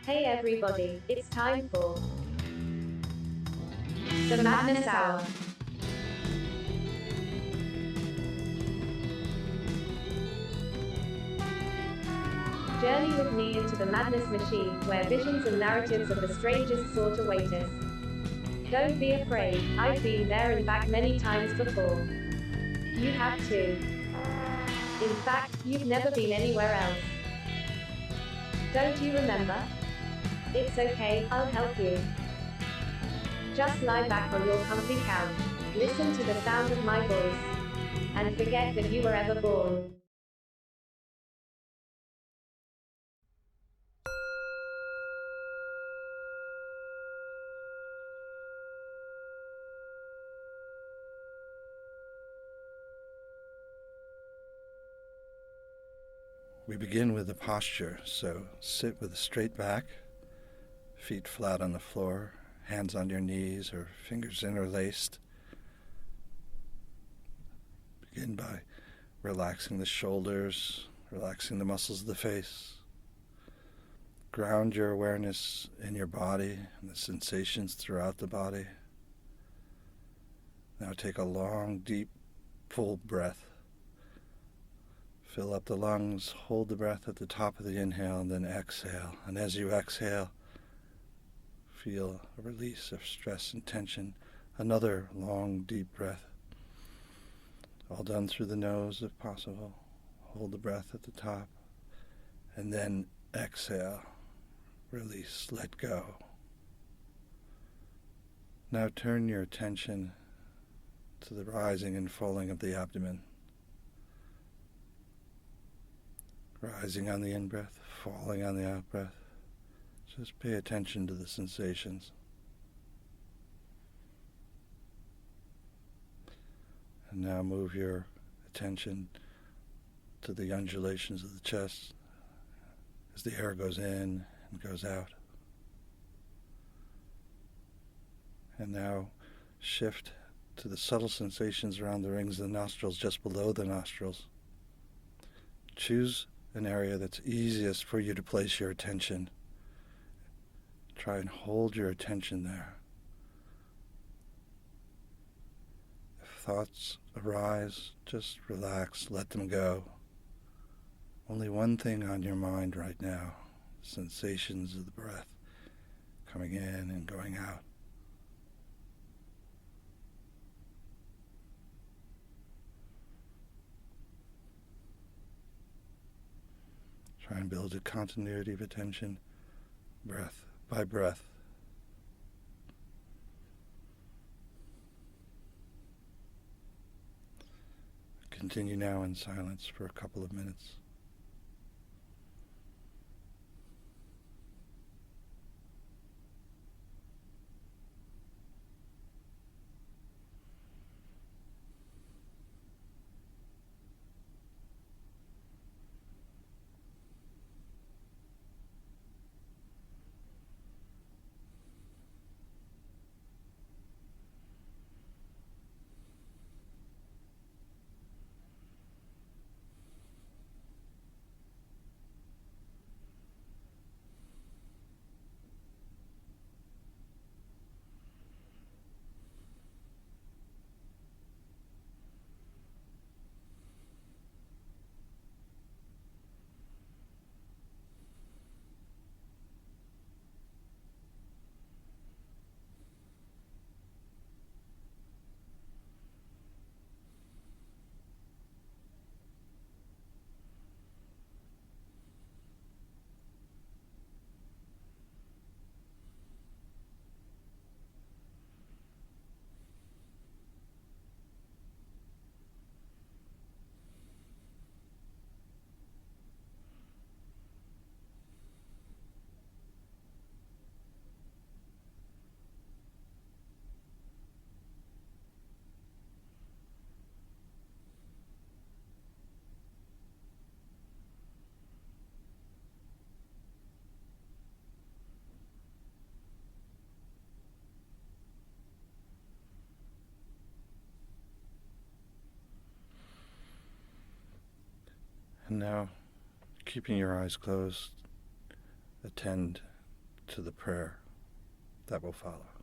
Hey everybody, it's time for the Madness Hour. Journey with me into the madness machine, where visions and narratives of the strangest sort await us. Don't be afraid, I've been there and back many times before. You have too. In fact, you've never been anywhere else. Don't you remember? It's okay, I'll help you. Just lie back on your comfy couch, listen to the sound of my voice, and forget that you were ever born. We begin with the posture, so sit with a straight back, feet flat on the floor, hands on your knees or fingers interlaced. Begin by relaxing the shoulders, relaxing the muscles of the face. Ground your awareness in your body and the sensations throughout the body. Now take a long, deep, full breath. Fill up the lungs, hold the breath at the top of the inhale, and then exhale. And as you exhale, feel a release of stress and tension. Another long, deep breath. All done through the nose if possible. Hold the breath at the top. And then exhale. Release, let go. Now turn your attention to the rising and falling of the abdomen. Rising on the in-breath, falling on the out-breath. Just pay attention to the sensations. And now move your attention to the undulations of the chest as the air goes in and goes out. And now shift to the subtle sensations around the rings of the nostrils, just below the nostrils. Choose an area that's easiest for you to place your attention. Try and hold your attention there. If thoughts arise, just relax, let them go. Only one thing on your mind right now, sensations of the breath coming in and going out. Try and build a continuity of attention, breath by breath. Continue now in silence for a couple of minutes. And now, keeping your eyes closed, attend to the prayer that will follow.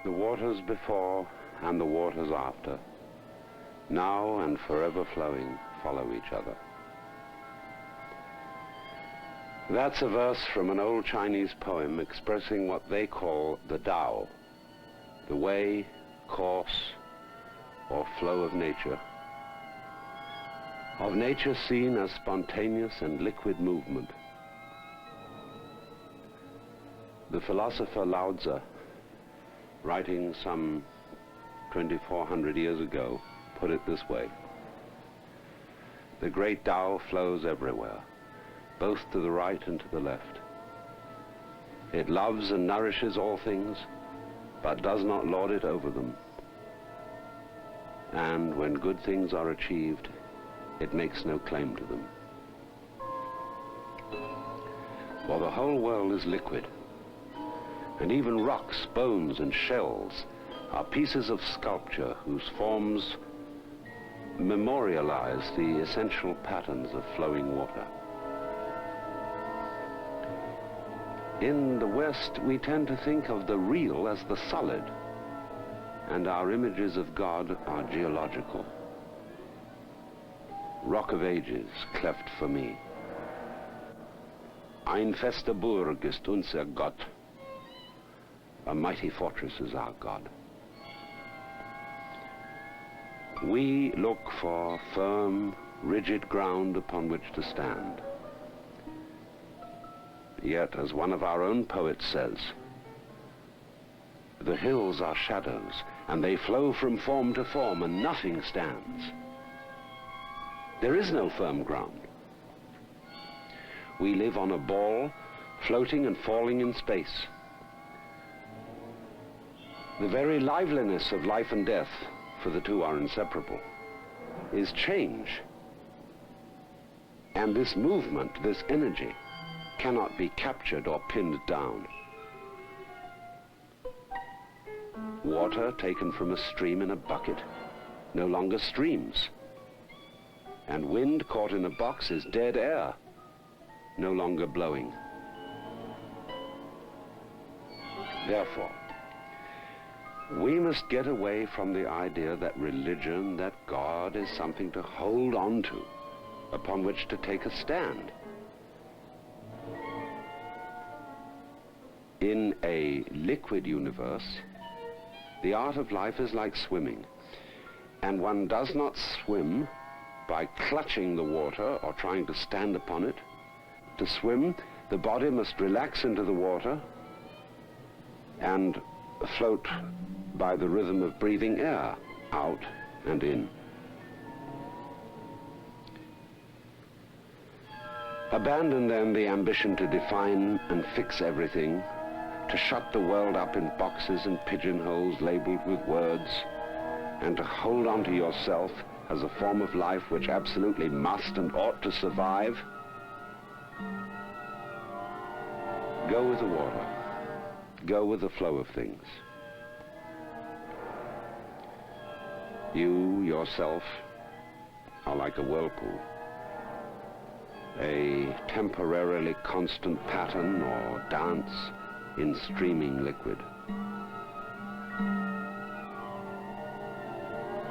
The waters before and the waters after, now and forever flowing, follow each other. That's a verse from an old Chinese poem expressing what they call the Tao, the way, course, or flow of nature seen as spontaneous and liquid movement. The philosopher Lao Tzu, writing some 2,400 years ago, put it this way: the great Tao flows everywhere, both to the right and to the left. It loves and nourishes all things, but does not lord it over them. And when good things are achieved, it makes no claim to them. For the whole world is liquid, and even rocks, bones, and shells are pieces of sculpture whose forms memorialize the essential patterns of flowing water. In the West, we tend to think of the real as the solid, and our images of God are geological. Rock of Ages, cleft for me. Ein feste Burg ist unser Gott. A mighty fortress is our God. We look for firm, rigid ground upon which to stand. Yet, as one of our own poets says, the hills are shadows, and they flow from form to form, and nothing stands. There is no firm ground. We live on a ball, floating and falling in space. The very liveliness of life and death, for the two are inseparable, is change. And this movement, this energy, cannot be captured or pinned down. Water taken from a stream in a bucket no longer streams. And wind caught in a box is dead air, no longer blowing. Therefore, we must get away from the idea that religion, that God is something to hold on to, upon which to take a stand. In a liquid universe, the art of life is like swimming, and one does not swim by clutching the water or trying to stand upon it. To swim, the body must relax into the water and float by the rhythm of breathing air out and in. Abandon then the ambition to define and fix everything, to shut the world up in boxes and pigeonholes labeled with words, and to hold on to yourself as a form of life which absolutely must and ought to survive. Go with the water. Go with the flow of things. You, yourself, are like a whirlpool, a temporarily constant pattern or dance in streaming liquid.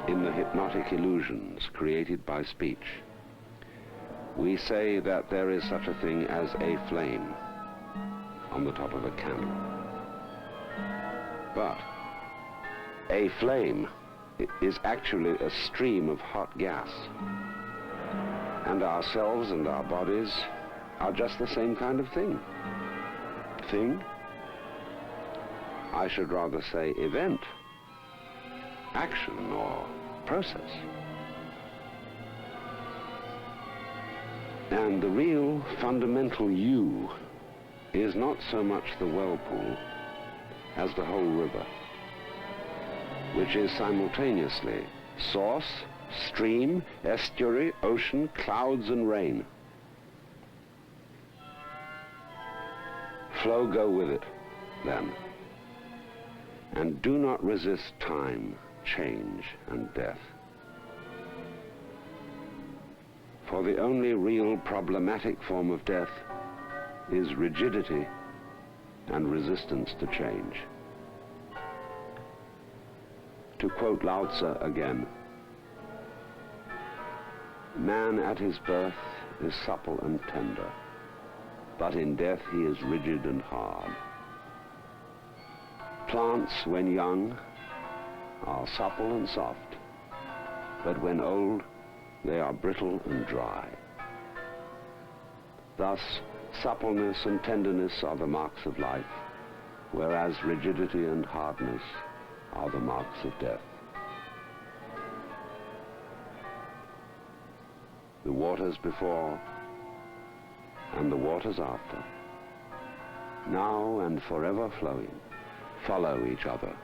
In the hypnotic illusions created by speech, we say that there is such a thing as a flame on the top of a candle. But a flame is actually a stream of hot gas. And ourselves and our bodies are just the same kind of thing. Thing? I should rather say event, action, or process. And the real fundamental you is not so much the whirlpool as the whole river, which is simultaneously source, stream, estuary, ocean, clouds, and rain. Flow, go with it, then. And do not resist time, change, and death. For the only real problematic form of death is rigidity and resistance to change. To quote Lao Tzu again, man at his birth is supple and tender, but in death he is rigid and hard. Plants, when young, are supple and soft, but when old, they are brittle and dry. Thus, suppleness and tenderness are the marks of life, whereas rigidity and hardness are the marks of death. The waters before and the waters after, now and forever flowing, follow each other.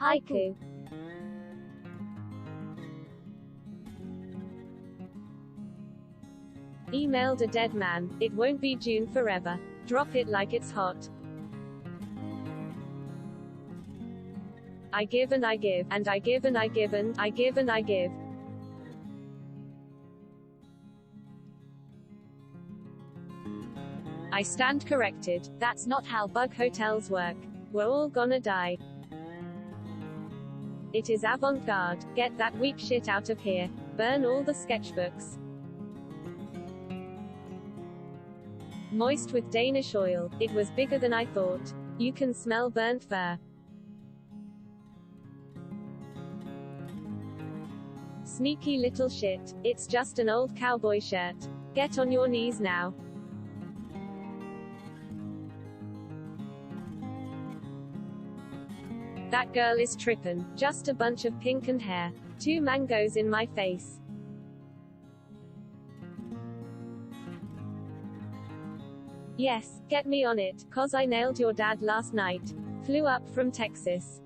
Haiku. Emailed a dead man, it won't be June forever. Drop it like it's hot. I give and I give, and I give and I give and I give and I give. I stand corrected, that's not how bug hotels work. We're all gonna die. It is avant-garde, get that weak shit out of here. Burn all the sketchbooks. Moist with Danish oil, it was bigger than I thought. You can smell burnt fur. Sneaky little shit, it's just an old cowboy shirt. Get on your knees now. That girl is trippin', just a bunch of pink and hair. 2 mangoes in my face. Yes, get me on it, cause I nailed your dad last night. Flew up from Texas.